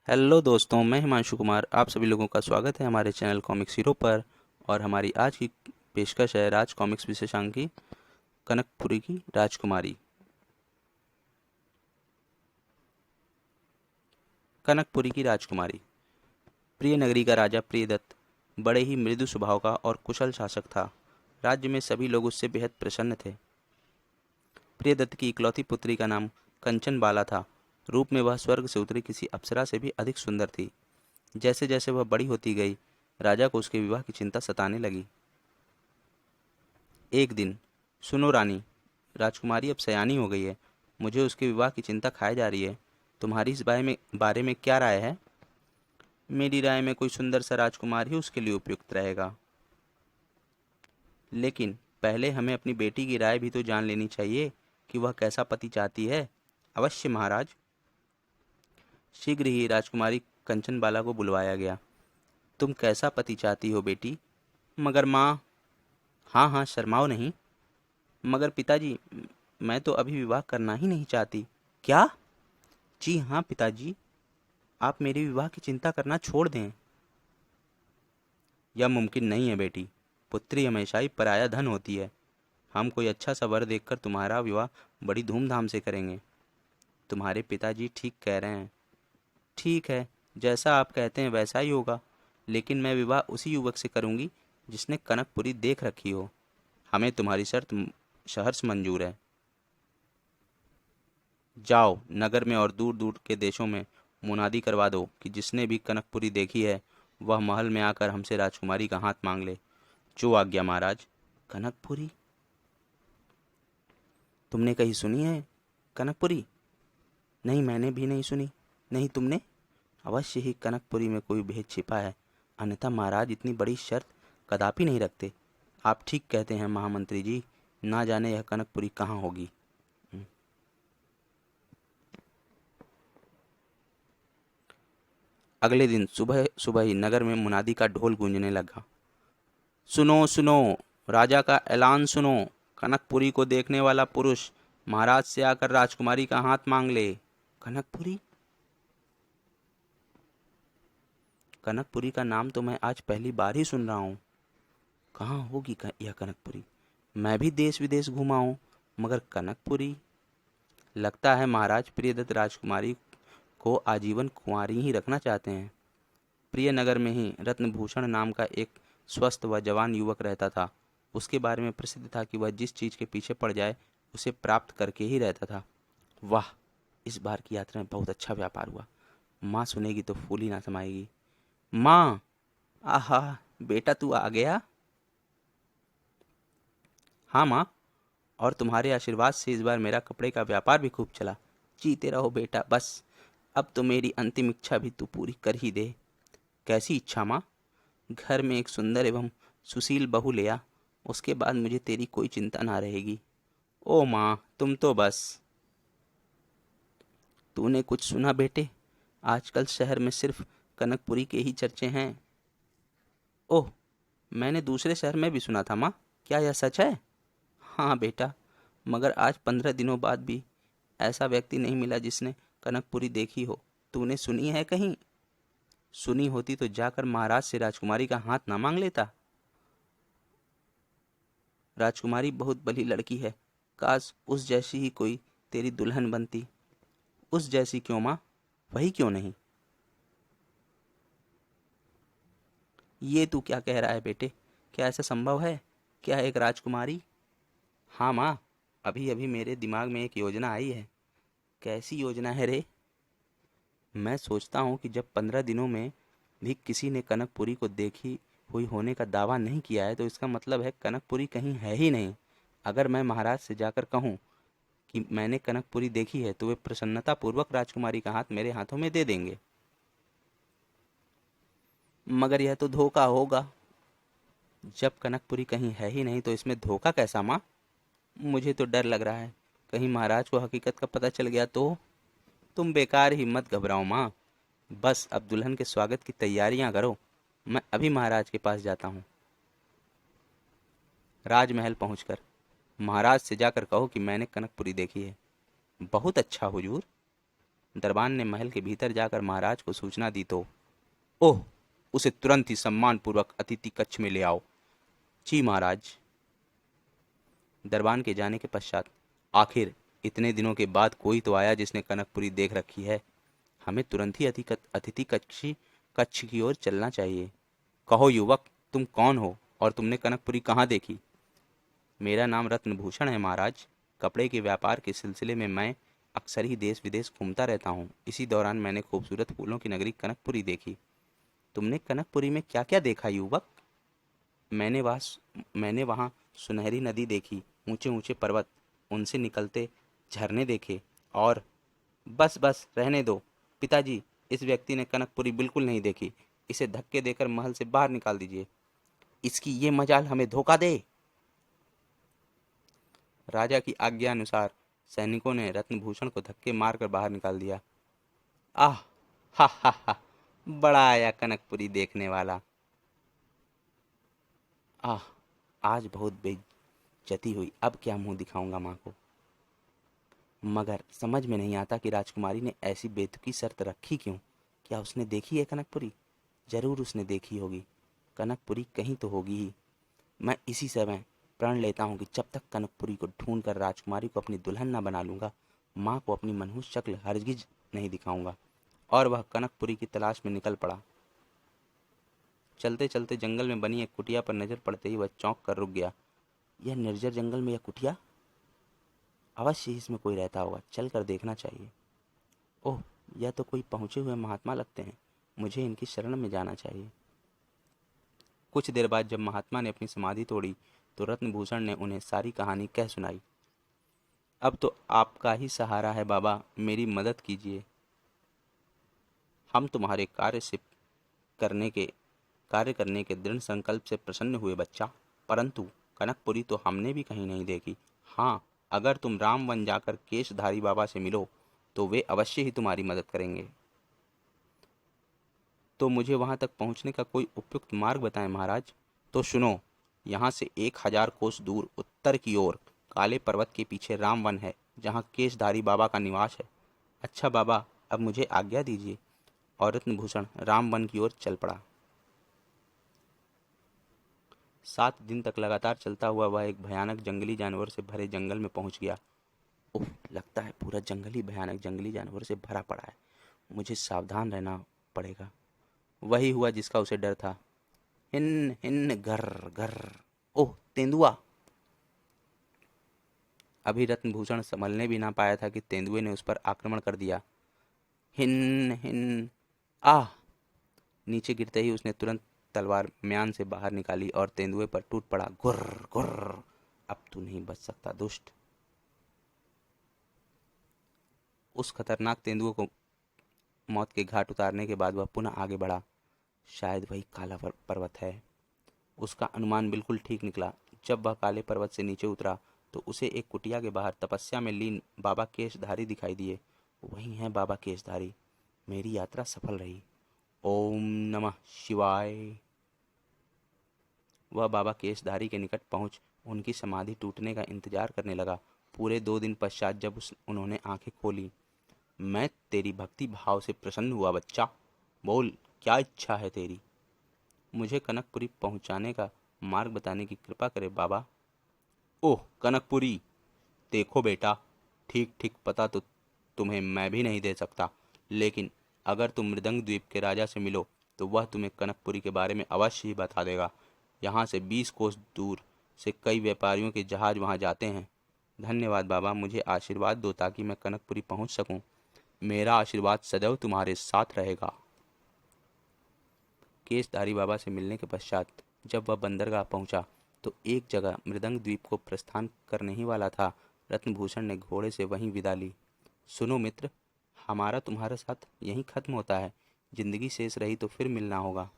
Hello दोस्तों, मैं हिमांशु कुमार आप सभी लोगों का स्वागत है हमारे चैनल कॉमिक्स हीरो पर। और हमारी आज की पेशकश है राज कॉमिक्स विशेषांक की कनकपुरी की राजकुमारी। कनकपुरी की राजकुमारी। प्रिय नगरी का राजा प्रियदत्त बड़े ही मृदु स्वभाव का और कुशल शासक था। राज्य में सभी लोग उससे बेहद प्रसन्न थे। प्रियदत्त की इकलौती पुत्री का नाम कंचन बाला था। रूप में वह स्वर्ग से उतरी किसी अप्सरा से भी अधिक सुंदर थी। जैसे जैसे वह बड़ी होती गई, राजा को उसके विवाह की चिंता सताने लगी। एक दिन, सुनो रानी, राजकुमारी अब सयानी हो गई है। मुझे उसके विवाह की चिंता खाए जा रही है। तुम्हारी इस बारे में क्या राय है? मेरी राय में कोई सुंदर सा राजकुमार ही उसके लिए उपयुक्त रहेगा। लेकिन पहले हमें अपनी बेटी की राय भी तो जान लेनी चाहिए कि वह कैसा पति चाहती है। अवश्य महाराज। शीघ्र ही राजकुमारी कंचनबाला को बुलवाया गया। तुम कैसा पति चाहती हो बेटी? मगर माँ। हाँ हाँ, शर्माओ नहीं। मगर पिताजी, मैं तो अभी विवाह करना ही नहीं चाहती। क्या? जी हाँ पिताजी, आप मेरे विवाह की चिंता करना छोड़ दें। यह मुमकिन नहीं है बेटी। पुत्री हमेशा ही पराया धन होती है। हम कोई अच्छा सा वर देखकर तुम्हारा विवाह बड़ी धूमधाम से करेंगे। तुम्हारे पिताजी ठीक कह रहे हैं। ठीक है, जैसा आप कहते हैं वैसा ही होगा। लेकिन मैं विवाह उसी युवक से करूंगी जिसने कनकपुरी देख रखी हो। हमें तुम्हारी शर्त सहर्ष मंजूर है। जाओ नगर में और दूर दूर के देशों में मुनादी करवा दो कि जिसने भी कनकपुरी देखी है वह महल में आकर हमसे राजकुमारी का हाथ मांग ले। जो आज्ञा महाराज। कनकपुरी? तुमने कहीं सुनी है कनकपुरी? नहीं, मैंने भी नहीं सुनी। नहीं, तुमने? अवश्य ही कनकपुरी में कोई भेद छिपा है, अन्यथा महाराज इतनी बड़ी शर्त कदापि नहीं रखते। आप ठीक कहते हैं महामंत्री जी। ना जाने यह कनकपुरी कहाँ होगी। अगले दिन सुबह सुबह ही नगर में मुनादी का ढोल गूंजने लगा। सुनो सुनो, राजा का ऐलान सुनो। कनकपुरी को देखने वाला पुरुष महाराज से आकर राजकुमारी का हाथ मांग ले। कनकपुरी? कनकपुरी का नाम तो मैं आज पहली बार ही सुन रहा हूँ। कहाँ होगी यह कनकपुरी? मैं भी देश विदेश घूमा हूँ, मगर कनकपुरी। लगता है महाराज प्रियदत्त राजकुमारी को आजीवन कुंवारी ही रखना चाहते हैं। प्रिय नगर में ही रत्नभूषण नाम का एक स्वस्थ व जवान युवक रहता था। उसके बारे में प्रसिद्ध था कि वह जिस चीज के पीछे पड़ जाए उसे प्राप्त करके ही रहता था। वाह, इस बार की यात्रा में बहुत अच्छा व्यापार हुआ। माँ सुनेगी तो फूली ना समाएगी। माँ! आहा, बेटा तू आ गया। हाँ माँ, और तुम्हारे आशीर्वाद से इस बार मेरा कपड़े का व्यापार भी खूब चला। जीते रहो बेटा। बस अब तो मेरी अंतिम इच्छा भी तू पूरी कर ही दे। कैसी इच्छा माँ? घर में एक सुंदर एवं सुशील बहू ले आ। उसके बाद मुझे तेरी कोई चिंता ना रहेगी। ओ माँ, तुम तो बस। तूने कुछ सुना बेटे? आजकल शहर में सिर्फ कनकपुरी के ही चर्चे हैं। ओह, मैंने दूसरे शहर में भी सुना था माँ। क्या यह सच है? हाँ बेटा, मगर आज 15 दिनों बाद भी ऐसा व्यक्ति नहीं मिला जिसने कनकपुरी देखी हो। तूने सुनी है कहीं? सुनी होती तो जाकर महाराज से राजकुमारी का हाथ ना मांग लेता। राजकुमारी बहुत भली लड़की है। काश उस जैसी ही कोई तेरी दुल्हन बनती। उस जैसी क्यों माँ? वही क्यों नहीं? ये तू क्या कह रहा है बेटे? क्या ऐसा संभव है? क्या एक राजकुमारी? हाँ माँ, अभी अभी मेरे दिमाग में एक योजना आई है। कैसी योजना है रे? मैं सोचता हूँ कि जब 15 दिनों में भी किसी ने कनकपुरी को देखी हुई होने का दावा नहीं किया है तो इसका मतलब है कनकपुरी कहीं है ही नहीं। अगर मैं महाराज से जाकर कहूँ कि मैंने कनकपुरी देखी है तो वे प्रसन्नतापूर्वक राजकुमारी का हाथ मेरे हाथों में दे देंगे। मगर यह तो धोखा होगा। जब कनकपुरी कहीं है ही नहीं तो इसमें धोखा कैसा माँ? मुझे तो डर लग रहा है, कहीं महाराज को हकीकत का पता चल गया तो। तुम बेकार ही मत घबराओ माँ। बस अब दुल्हन के स्वागत की तैयारियां करो। मैं अभी महाराज के पास जाता हूँ। राजमहल पहुंचकर महाराज से जाकर कहो कि मैंने कनकपुरी देखी है। बहुत अच्छा हुजूर। दरबान ने महल के भीतर जाकर महाराज को सूचना दी तो, ओह, उसे तुरंत ही सम्मानपूर्वक अतिथि कक्ष में ले आओ। जी महाराज। दरबान के जाने के पश्चात, आखिर इतने दिनों के बाद कोई तो आया जिसने कनकपुरी देख रखी है। हमें तुरंत ही अतिथि कक्ष की ओर चलना चाहिए। कहो युवक, तुम कौन हो और तुमने कनकपुरी कहाँ देखी? मेरा नाम रत्नभूषण है महाराज। कपड़े के व्यापार के सिलसिले में मैं अक्सर ही देश विदेश घूमता रहता हूँ। इसी दौरान मैंने खूबसूरत फूलों की नगरी कनकपुरी देखी। तुमने कनकपुरी में क्या क्या देखा युवक? मैंने वहाँ सुनहरी नदी देखी, ऊंचे ऊंचे पर्वत, उनसे निकलते झरने देखे और बस बस रहने दो पिताजी, इस व्यक्ति ने कनकपुरी बिल्कुल नहीं देखी। इसे धक्के देकर महल से बाहर निकाल दीजिए। इसकी ये मजाल हमें धोखा दे। राजा की आज्ञा अनुसार सैनिकों ने रत्नभूषण को धक्के मारकर बाहर निकाल दिया। आह, हा हा हा, बड़ा आया कनकपुरी देखने वाला। आह, आज बहुत बेइज्जती हुई। अब क्या मुंह दिखाऊंगा माँ को। मगर समझ में नहीं आता कि राजकुमारी ने ऐसी बेतुकी शर्त रखी क्यों। क्या उसने देखी है कनकपुरी? जरूर उसने देखी होगी। कनकपुरी कहीं तो होगी ही। मैं इसी समय प्रण लेता हूँ कि जब तक कनकपुरी को ढूंढ कर राजकुमारी को अपनी दुल्हन न बना लूंगा, माँ को अपनी मनहूस शक्ल हरगिज नहीं दिखाऊंगा। और वह कनकपुरी की तलाश में निकल पड़ा। चलते चलते जंगल में बनी एक कुटिया पर नजर पड़ते ही वह चौंक कर रुक गया। यह निर्जर जंगल में यह कुटिया? अवश्य इसमें कोई रहता होगा, चल कर देखना चाहिए। ओह, यह तो कोई पहुंचे हुए महात्मा लगते हैं। मुझे इनकी शरण में जाना चाहिए। कुछ देर बाद जब महात्मा ने अपनी समाधि तोड़ी तो रत्नभूषण ने उन्हें सारी कहानी कह सुनाई। अब तो आपका ही सहारा है बाबा, मेरी मदद कीजिए। हम तुम्हारे करने के कार्य करने के दृढ़ संकल्प से प्रसन्न हुए बच्चा, परंतु कनकपुरी तो हमने भी कहीं नहीं देखी। हाँ, अगर तुम रामवन जाकर केशधारी बाबा से मिलो तो वे अवश्य ही तुम्हारी मदद करेंगे। तो मुझे वहां तक पहुंचने का कोई उपयुक्त मार्ग बताएं महाराज। तो सुनो, यहाँ से 1000 कोस दूर उत्तर की ओर काले पर्वत के पीछे रामवन है, जहाँ केशधारी बाबा का निवास है। अच्छा बाबा, अब मुझे आज्ञा दीजिए। और रत्नभूषण रामवन की ओर चल पड़ा। 7 दिन तक लगातार चलता हुआ वह एक भयानक जंगली जानवर से भरे जंगल में पहुंच गया। उफ, लगता है पूरा जंगल ही भयानक जंगली जानवर से भरा पड़ा है। मुझे सावधान रहना पड़ेगा। वही हुआ जिसका उसे डर था। हिन हिन घर घर। ओह, तेंदुआ! अभी रत्नभूषण संभलने भी ना पाया था कि तेंदुए ने उस पर आक्रमण कर दिया। हिन हिन। आह! नीचे गिरते ही उसने तुरंत तलवार म्यान से बाहर निकाली और तेंदुए पर टूट पड़ा। गुर्र गुर्र। अब तू नहीं बच सकता दुष्ट। उस खतरनाक तेंदुए को मौत के घाट उतारने के बाद वह पुनः आगे बढ़ा। शायद वही काला पर्वत है। उसका अनुमान बिल्कुल ठीक निकला। जब वह काले पर्वत से नीचे उतरा तो उसे एक कुटिया के बाहर तपस्या में लीन बाबा केशधारी दिखाई दिए। वही हैं बाबा केशधारी। मेरी यात्रा सफल रही। ओम नमः शिवाय। वह बाबा केशधारी के निकट पहुंच उनकी समाधि टूटने का इंतजार करने लगा। पूरे 2 दिन पश्चात जब उन्होंने आंखें खोली, मैं तेरी भक्ति भाव से प्रसन्न हुआ बच्चा। बोल, क्या इच्छा है तेरी? मुझे कनकपुरी पहुंचाने का मार्ग बताने की कृपा करे बाबा। ओह कनकपुरी! देखो बेटा, ठीक ठीक पता तो तुम्हें मैं भी नहीं दे सकता, लेकिन अगर तुम मृदंग द्वीप के राजा से मिलो तो वह तुम्हें कनकपुरी के बारे में अवश्य ही बता देगा। यहाँ से 20 कोस दूर से कई व्यापारियों के जहाज वहाँ जाते हैं। धन्यवाद बाबा, मुझे आशीर्वाद दो ताकि मैं कनकपुरी पहुँच सकूँ। मेरा आशीर्वाद सदैव तुम्हारे साथ रहेगा। केशधारी बाबा से मिलने के पश्चात जब वह बंदरगाह पहुंचा तो एक जगह मृदंग द्वीप को प्रस्थान करने ही वाला था। रत्नभूषण ने घोड़े से वहीं विदा ली। सुनो मित्र, हमारा तुम्हारे साथ यहीं खत्म होता है। जिंदगी शेष रही तो फिर मिलना होगा।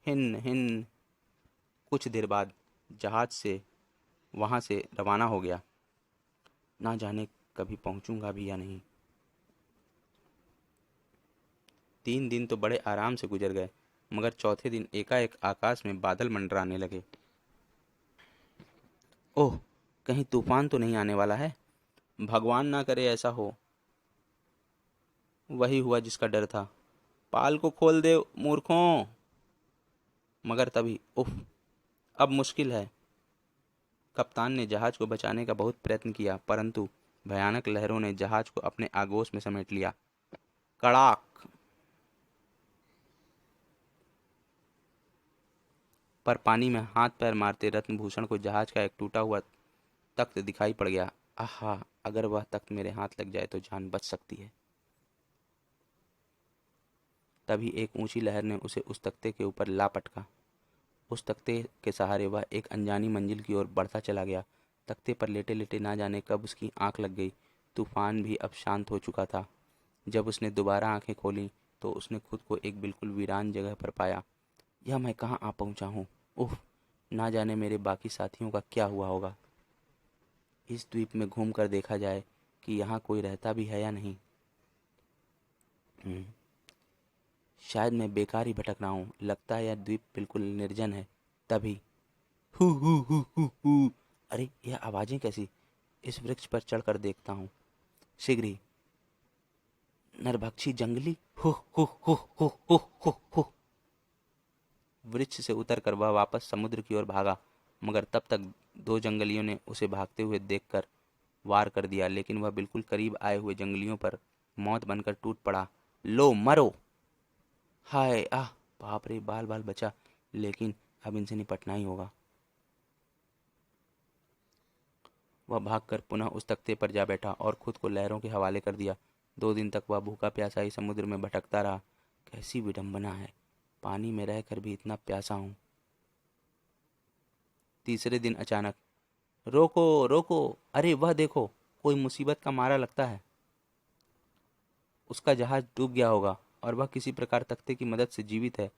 हिन हिन। कुछ देर बाद जहाज से वहां से रवाना हो गया। ना जाने कभी पहुंचूंगा भी या नहीं। 3 दिन तो बड़े आराम से गुजर गए, मगर चौथे दिन एकाएक आकाश में बादल मंडराने लगे। ओह, कहीं तूफान तो नहीं आने वाला है? भगवान ना करे ऐसा हो। वही हुआ जिसका डर था। पाल को खोल दे मूर्खों। मगर तभी उफ, अब मुश्किल है। कप्तान ने जहाज को बचाने का बहुत प्रयत्न किया, परंतु भयानक लहरों ने जहाज को अपने आगोश में समेट लिया। कड़ाक! पर पानी में हाथ पैर मारते रत्नभूषण को जहाज का एक टूटा हुआ तख्त दिखाई पड़ गया। आहा, अगर वह तख्त मेरे हाथ लग जाए तो जान बच सकती है। तभी एक ऊंची लहर ने उसे उस तख्ते के ऊपर ला पटका। उस तख्ते के सहारे वह एक अनजानी मंजिल की ओर बढ़ता चला गया। तख्ते पर लेटे लेटे ना जाने कब उसकी आंख लग गई। तूफान भी अब शांत हो चुका था। जब उसने दोबारा आंखें खोलीं तो उसने खुद को एक बिल्कुल वीरान जगह पर पाया। यह मैं कहाँ आ पहुँचा हूँ? उफ! ना जाने मेरे बाकी साथियों का क्या हुआ होगा। इस द्वीप में घूम कर देखा जाए कि यहाँ कोई रहता भी है या नहीं। हम्म, शायद मैं बेकार ही भटक रहा हूँ। लगता है यह द्वीप बिल्कुल निर्जन है। तभी हु। अरे, यह आवाजें कैसी? इस वृक्ष पर चढ़कर देखता हूँ। शीघ्र ही। नरभक्षी जंगली। हु। वृक्ष से उतरकर वह वापस समुद्र की ओर भागा, मगर तब तक दो जंगलियों ने उसे भागते हुए देखकर वार कर दिया। लेकिन वह बिल्कुल करीब आए हुए जंगलियों पर मौत बनकर टूट पड़ा। लो, मरो! हाय आह! बाप रे, बाल बाल बचा, लेकिन अब इनसे निपटना ही होगा। वह भागकर पुनः उस तख्ते पर जा बैठा और खुद को लहरों के हवाले कर दिया। 2 दिन तक वह भूखा प्यासा ही समुद्र में भटकता रहा। कैसी विडंबना है, पानी में रहकर भी इतना प्यासा हूँ। तीसरे दिन अचानक, रोको रोको! अरे वह देखो, कोई मुसीबत का मारा लगता है। उसका जहाज डूब गया होगा और वह किसी प्रकार तख्ते की मदद से जीवित है।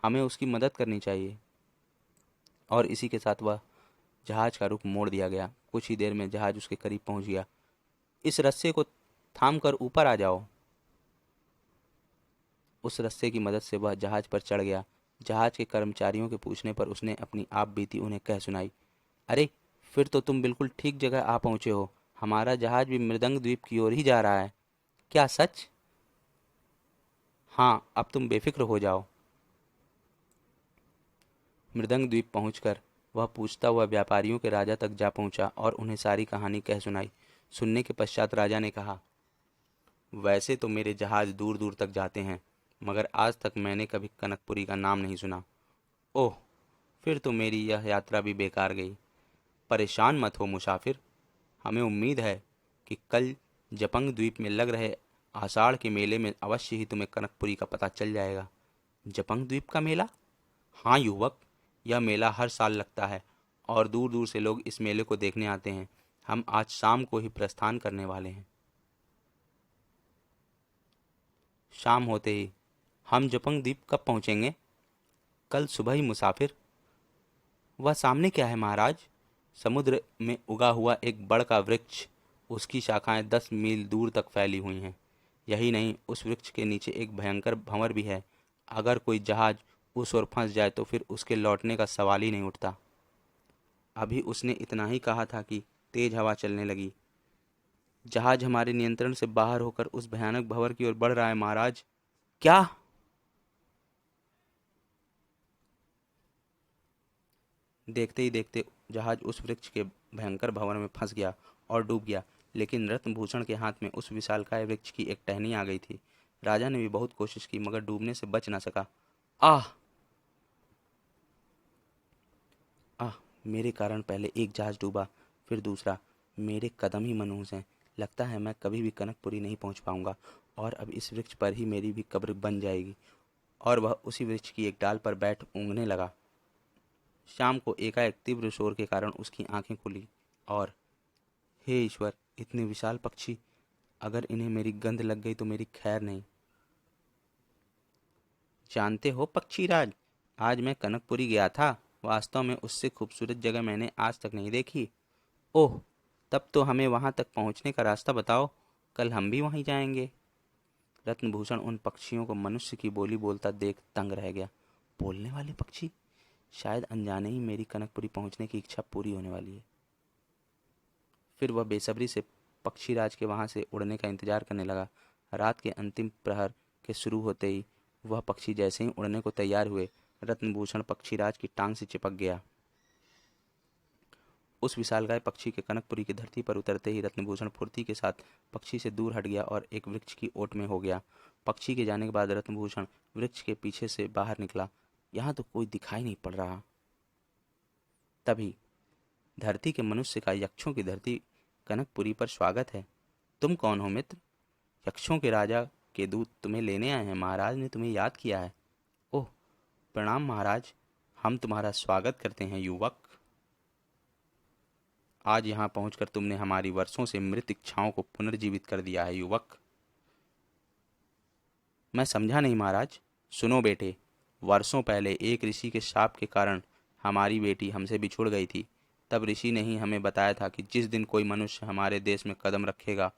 हमें उसकी मदद करनी चाहिए। और इसी के साथ वह जहाज का रुख मोड़ दिया गया। कुछ ही देर में जहाज उसके करीब पहुंच गया। इस रस्से को थाम कर ऊपर आ जाओ। उस रस्से की मदद से वह जहाज पर चढ़ गया। जहाज के कर्मचारियों के पूछने पर उसने अपनी आप बीती उन्हें कह सुनाई। अरे, फिर तो तुम बिल्कुल ठीक जगह आ पहुंचे हो। हमारा जहाज भी मृदंग द्वीप की ओर ही जा रहा है। क्या सच? हाँ, अब तुम बेफिक्र हो जाओ। मृदंग द्वीप पहुंचकर वह पूछता हुआ व्यापारियों के राजा तक जा पहुंचा और उन्हें सारी कहानी कह सुनाई। सुनने के पश्चात राजा ने कहा, वैसे तो मेरे जहाज दूर दूर तक जाते हैं, मगर आज तक मैंने कभी कनकपुरी का नाम नहीं सुना। ओह, फिर तो मेरी यह यात्रा भी बेकार गई। परेशान मत हो मुसाफिर, हमें उम्मीद है कि कल जपंग द्वीप में लग रहे आषाढ़ के मेले में अवश्य ही तुम्हें कनकपुरी का पता चल जाएगा। जपंग द्वीप का मेला? हाँ युवक, यह मेला हर साल लगता है और दूर दूर से लोग इस मेले को देखने आते हैं। हम आज शाम को ही प्रस्थान करने वाले हैं। शाम होते ही? हम जपंग द्वीप कब पहुंचेंगे? कल सुबह ही मुसाफिर। वह सामने क्या है महाराज? समुद्र में उगा हुआ एक बड़ का वृक्ष। उसकी शाखाएं 10 मील दूर तक फैली हुई हैं। यही नहीं, उस वृक्ष के नीचे एक भयंकर भंवर भी है। अगर कोई जहाज उस ओर फंस जाए तो फिर उसके लौटने का सवाल ही नहीं उठता। अभी उसने इतना ही कहा था कि तेज हवा चलने लगी। जहाज हमारे नियंत्रण से बाहर होकर उस भयानक भंवर की ओर बढ़ रहा है महाराज। क्या? देखते ही देखते जहाज उस वृक्ष के भयंकर भंवर में फंस गया और डूब गया। लेकिन रत्नभूषण के हाथ में उस विशालकाय वृक्ष की एक टहनी आ गई थी। राजा ने भी बहुत कोशिश की मगर डूबने से बच ना सका। आह! आह! मेरे कारण पहले एक जहाज डूबा, फिर दूसरा। मेरे कदम ही मनहूस हैं। लगता है मैं कभी भी कनकपुरी नहीं पहुंच पाऊंगा और अब इस वृक्ष पर ही मेरी भी कब्र बन जाएगी। और वह उसी वृक्ष की एक डाल पर बैठ ऊँघने लगा। शाम को एकाएक तीव्र शोर के कारण उसकी आंखें खुली और हे ईश्वर, इतने विशाल पक्षी! अगर इन्हें मेरी गंध लग गई तो मेरी खैर नहीं। जानते हो पक्षीराज, आज मैं कनकपुरी गया था। वास्तव में उससे खूबसूरत जगह मैंने आज तक नहीं देखी। ओह! तब तो हमें वहां तक पहुंचने का रास्ता बताओ। कल हम भी वहीं जाएंगे। रत्नभूषण उन पक्षियों को मनुष्य की बोली बोलता देख दंग रह गया। बोलने वाले पक्षी? शायद अनजाने ही मेरी कनकपुरी पहुंचने की इच्छा पूरी होने वाली है। फिर वह बेसब्री से पक्षीराज के वहां से उड़ने का इंतजार करने लगा। रात के अंतिम प्रहर के शुरू होते ही वह पक्षी जैसे ही उड़ने को तैयार हुए, रत्नभूषण पक्षीराज की टांग से चिपक गया। उस विशालकाय पक्षी के कनकपुरी की धरती पर उतरते ही रत्नभूषण फुर्ती के साथ पक्षी से दूर हट गया और एक वृक्ष की ओट में हो गया। पक्षी के जाने के बाद रत्नभूषण वृक्ष के पीछे से बाहर निकला। यहाँ तो कोई दिखाई नहीं पड़ रहा। तभी धरती के मनुष्य का यक्षों की धरती कनकपुरी पर स्वागत है। तुम कौन हो मित्र? यक्षों के राजा के दूत तुम्हें लेने आए हैं। महाराज ने तुम्हें याद किया है। ओह, प्रणाम महाराज, हम तुम्हारा स्वागत करते हैं युवक। आज यहाँ पहुंचकर तुमने हमारी वर्षों से मृत इच्छाओं को पुनर्जीवित कर दिया है युवक। मैं समझा नहीं महाराज। सुनो बेटे, वर्षों पहले एक ऋषि के शाप के कारण हमारी बेटी हमसे बिछुड़ गई थी। तब ऋषि ने ही हमें बताया था कि जिस दिन कोई मनुष्य हमारे देश में कदम रखेगा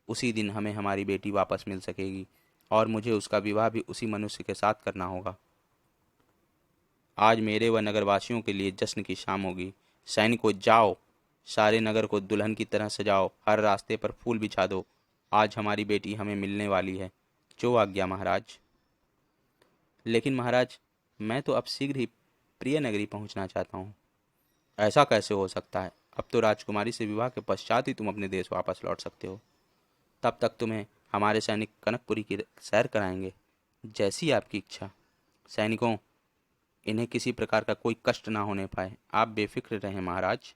उसी दिन हमें हमारी बेटी वापस मिल सकेगी, और मुझे उसका विवाह भी उसी मनुष्य के साथ करना होगा। आज मेरे व नगरवासियों के लिए जश्न की शाम होगी। सैनिकों, जाओ, सारे नगर को दुल्हन की तरह सजाओ, हर रास्ते पर फूल बिछा दो। आज हमारी बेटी हमें मिलने वाली है। जो आज्ञा महाराज। लेकिन महाराज, मैं तो अब शीघ्र ही प्रिय नगरी पहुंचना चाहता हूँ। ऐसा कैसे हो सकता है? अब तो राजकुमारी से विवाह के पश्चात ही तुम अपने देश वापस लौट सकते हो। तब तक तुम्हें हमारे सैनिक कनकपुरी की सैर कराएंगे। जैसी आपकी इच्छा। सैनिकों, इन्हें किसी प्रकार का कोई कष्ट ना होने पाए। आप बेफिक्र रहें महाराज।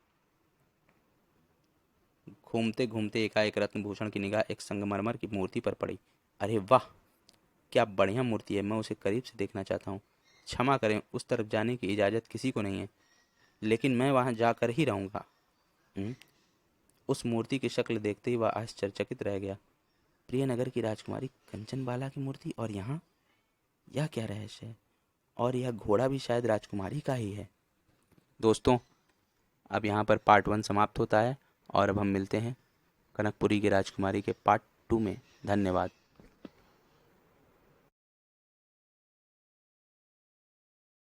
घूमते घूमते एकाएक रत्नभूषण की निगाह एक संगमरमर की मूर्ति पर पड़ी। अरे वाह, क्या बढ़िया मूर्ति है। मैं उसे करीब से देखना चाहता हूँ। क्षमा करें, उस तरफ जाने की इजाज़त किसी को नहीं है, लेकिन मैं वहाँ जाकर ही रहूँगा। उस मूर्ति की शक्ल देखते ही वह आश्चर्यचकित रह गया। प्रियनगर की राजकुमारी कंचनबाला की मूर्ति, और यहाँ यह क्या रहस्य है? और यह घोड़ा भी शायद राजकुमारी का ही है। दोस्तों, अब यहाँ पर पार्ट 1 समाप्त होता है और अब हम मिलते हैं कनकपुरी की राजकुमारी के पार्ट 2 में। धन्यवाद।